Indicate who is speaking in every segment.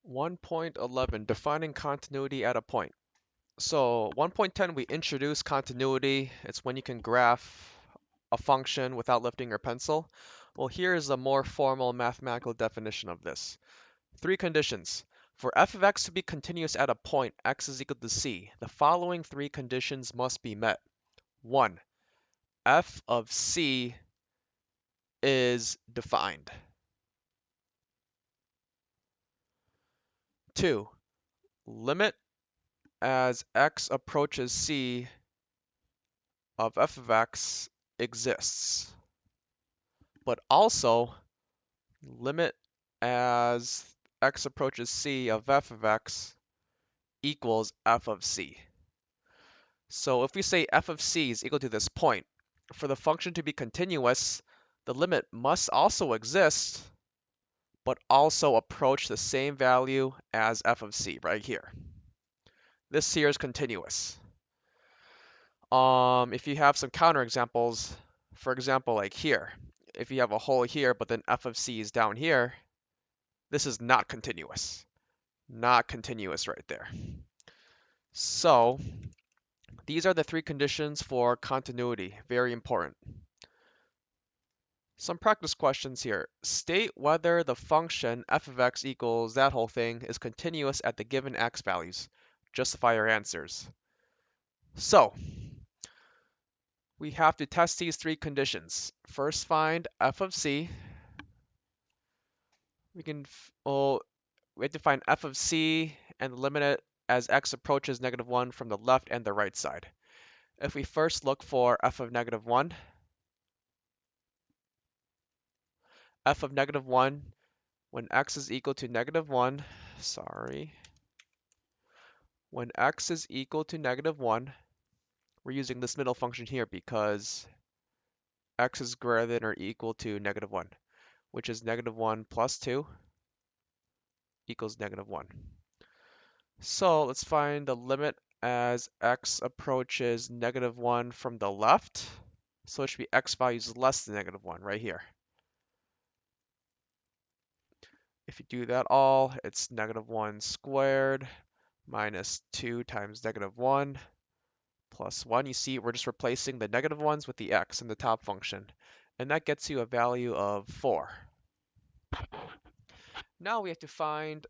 Speaker 1: 1.11, defining continuity at a point. So 1.10, we introduce continuity. It's when you can graph a function without lifting your pencil. Well, here is a more formal mathematical definition of this. Three conditions. For f of x to be continuous at a point x is equal to c, the following three conditions must be met. 1. F of c is defined. 2. Limit as x approaches c of f of x exists, but also limit as x approaches c of f of x equals f of c. So if we say f of c is equal to this point, for the function to be continuous, the limit must also exist, but also approach the same value as f of c right here. This here is continuous. If you have some counterexamples, for example, like here, if you have a hole here, but then f of c is down here, this is not continuous. Not continuous right there. So these are the three conditions for continuity. Very important. Some practice questions here. State whether the function f of x equals that whole thing is continuous at the given x values. Justify your answers. So we have to test these three conditions. First, find f of c. We have to find f of c and limit it as x approaches -1 from the left and the right side. If we first look for f of -1, f of -1 when x is equal to -1, when x is equal to -1, we're using this middle function here because x is greater than or equal to -1, which is -1 plus 2 equals -1. So let's find the limit as x approaches -1 from the left. So it should be x values less than -1 right here. If you do that all, it's -1 squared minus 2 times -1 plus 1. You see, we're just replacing the negative ones with the x in the top function. And that gets you a value of 4. Now we have to find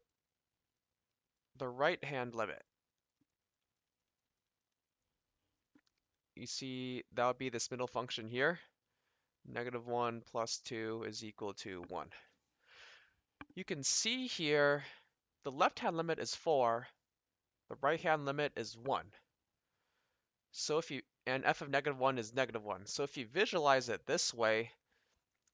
Speaker 1: the right-hand limit. You see, that would be this middle function here. -1 plus 2 is equal to 1. You can see here, the left-hand limit is 4. The right-hand limit is 1. So and f of -1 is -1. So if you visualize it this way,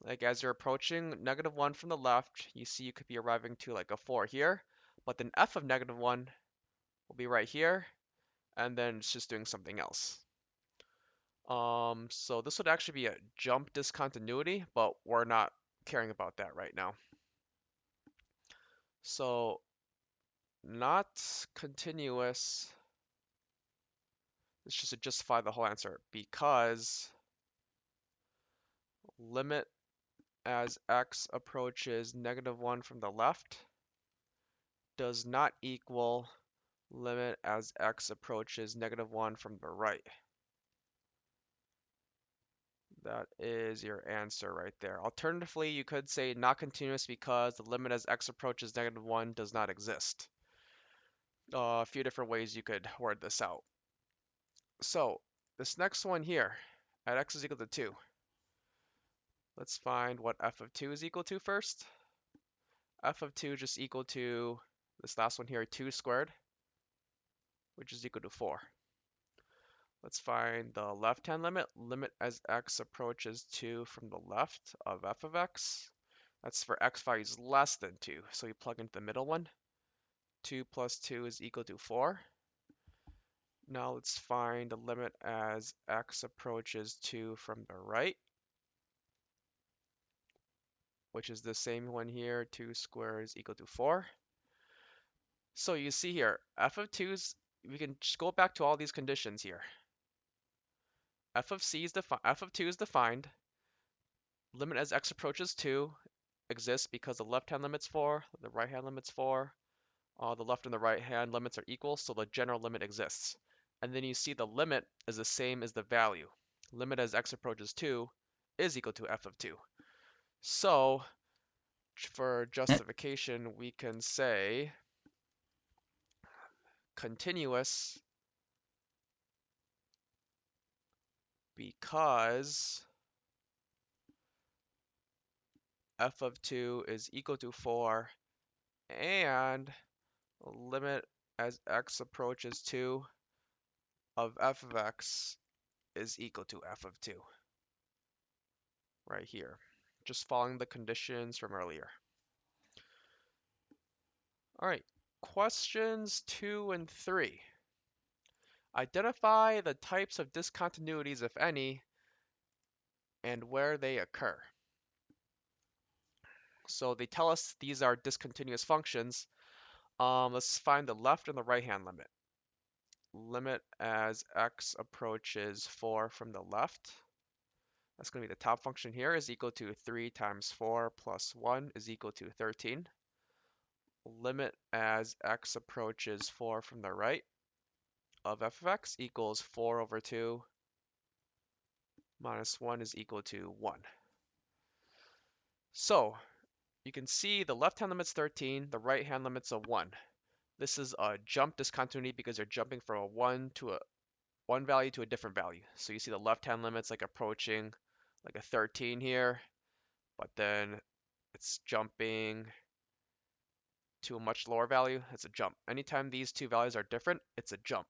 Speaker 1: like as you're approaching -1 from the left, you see you could be arriving to like a 4 here, but then f of -1 will be right here, and then it's just doing something else. So this would actually be a jump discontinuity, but we're not caring about that right now. So not continuous, it's just to justify the whole answer, because limit as x approaches -1 from the left does not equal limit as x approaches -1 from the right. That is your answer right there. Alternatively, you could say not continuous because the limit as x approaches -1 does not exist. A few different ways you could word this out. So this next one here, at x is equal to 2. Let's find what f of 2 is equal to first. F of 2 is just equal to this last one here, 2 squared, which is equal to 4. Let's find the left-hand limit. Limit as x approaches 2 from the left of f of x. That's for x values less than 2. So you plug into the middle one. 2 plus 2 is equal to 4. Now let's find the limit as x approaches 2 from the right, which is the same one here. 2 squared is equal to 4. So you see here, f of 2's, we can just go back to all these conditions here. F of 2 is defined. Limit as x approaches 2 exists because the left-hand limit's 4, the right-hand limit's 4. The left and the right hand limits are equal, so the general limit exists. And then you see the limit is the same as the value. Limit as x approaches 2 is equal to f of 2. So for justification, we can say continuous because f of 2 is equal to 4 and limit as x approaches 2 of f of x is equal to f of 2 right here, just following the conditions from earlier. All right, questions 2 and 3. Identify the types of discontinuities, if any, and where they occur. So they tell us these are discontinuous functions. Let's find the left and the right hand limit. Limit as x approaches 4 from the left. That's going to be the top function here is equal to 3 times 4 plus 1 is equal to 13. Limit as x approaches 4 from the right of f of x equals 4 over 2 minus 1 is equal to 1. So you can see the left hand limit's 13, the right hand limit's a 1. This is a jump discontinuity because you're jumping from a 1 to a 1 value to a different value. So you see the left hand limit's like approaching like a 13 here, but then it's jumping to a much lower value. It's a jump. Anytime these two values are different, it's a jump.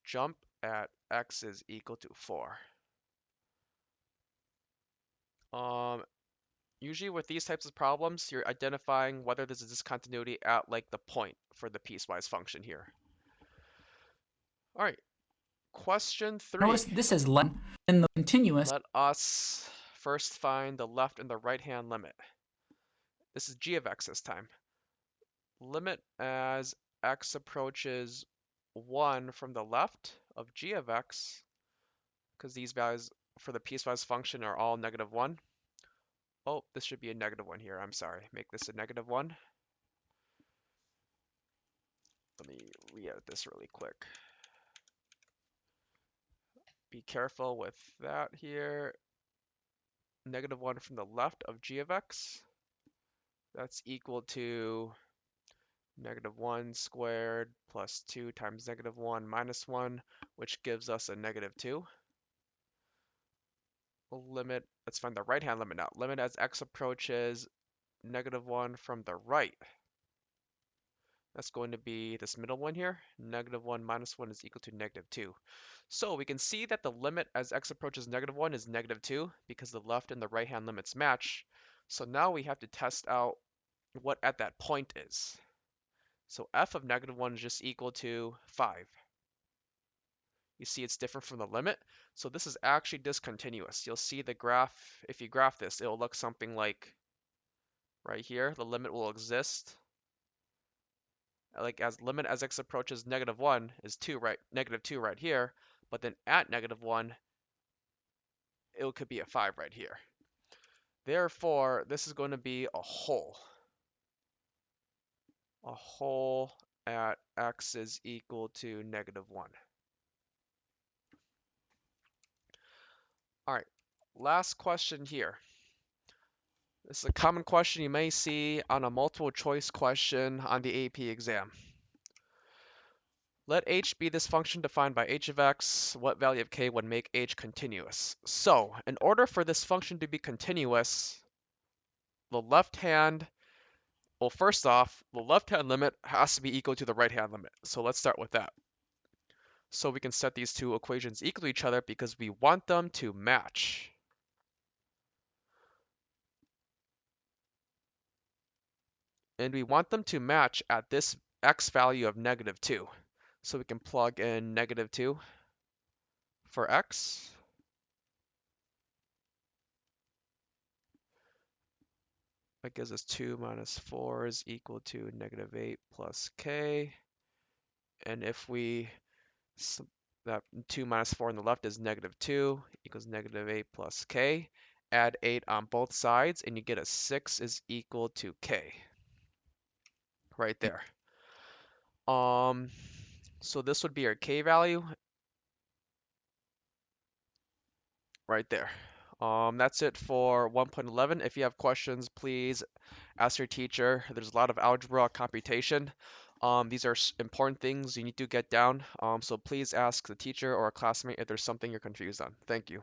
Speaker 1: Jump at x is equal to 4. Usually with these types of problems, you're identifying whether there's a discontinuity at like the point for the piecewise function here. All right, question 3.
Speaker 2: Notice this is left in the continuous.
Speaker 1: Let us first find the left and the right hand limit. This is g of x this time. Limit as x approaches 1 from the left of g of x, because these values for the piecewise function are all -1. Oh, this should be a -1 here. I'm sorry. Make this a -1. Let me re-edit this really quick. Be careful with that here. -1 from the left of g of x. That's equal to -1 squared plus 2 times -1 minus 1, which gives us a -2. Limit, let's find the right hand limit now. Limit as x approaches -1 from the right. That's going to be this middle one here. -1 minus 1 is equal to -2. So we can see that the limit as x approaches -1 is -2 because the left and the right hand limits match. So now we have to test out what at that point is. So f of -1 is just equal to 5. You see it's different from the limit. So this is actually discontinuous. You'll see the graph, if you graph this, it'll look something like right here. The limit will exist. Like as limit as x approaches -1 is 2 right, -2 right here. But then at -1, it could be a 5 right here. Therefore, this is going to be a hole. A hole at x is equal to -1. All right, last question here. This is a common question you may see on a multiple choice question on the AP exam. Let h be this function defined by h of x. What value of k would make h continuous? So, in order for this function to be continuous, the left hand, well, first off, the left hand limit has to be equal to the right hand limit. So let's start with that. So we can set these two equations equal to each other because we want them to match. And we want them to match at this x value of -2. So we can plug in -2 for x. That gives us 2 minus 4 is equal to -8 plus k. And if we, that 2 minus 4 on the left is -2 equals -8 plus k. Add 8 on both sides and you get a 6 is equal to k. right there. Um, so this would be your K value right there. That's it for 1.11. If you have questions, please ask your teacher. There's a lot of algebra computation. These are important things you need to get down. So please ask the teacher or a classmate if there's something you're confused on. Thank you.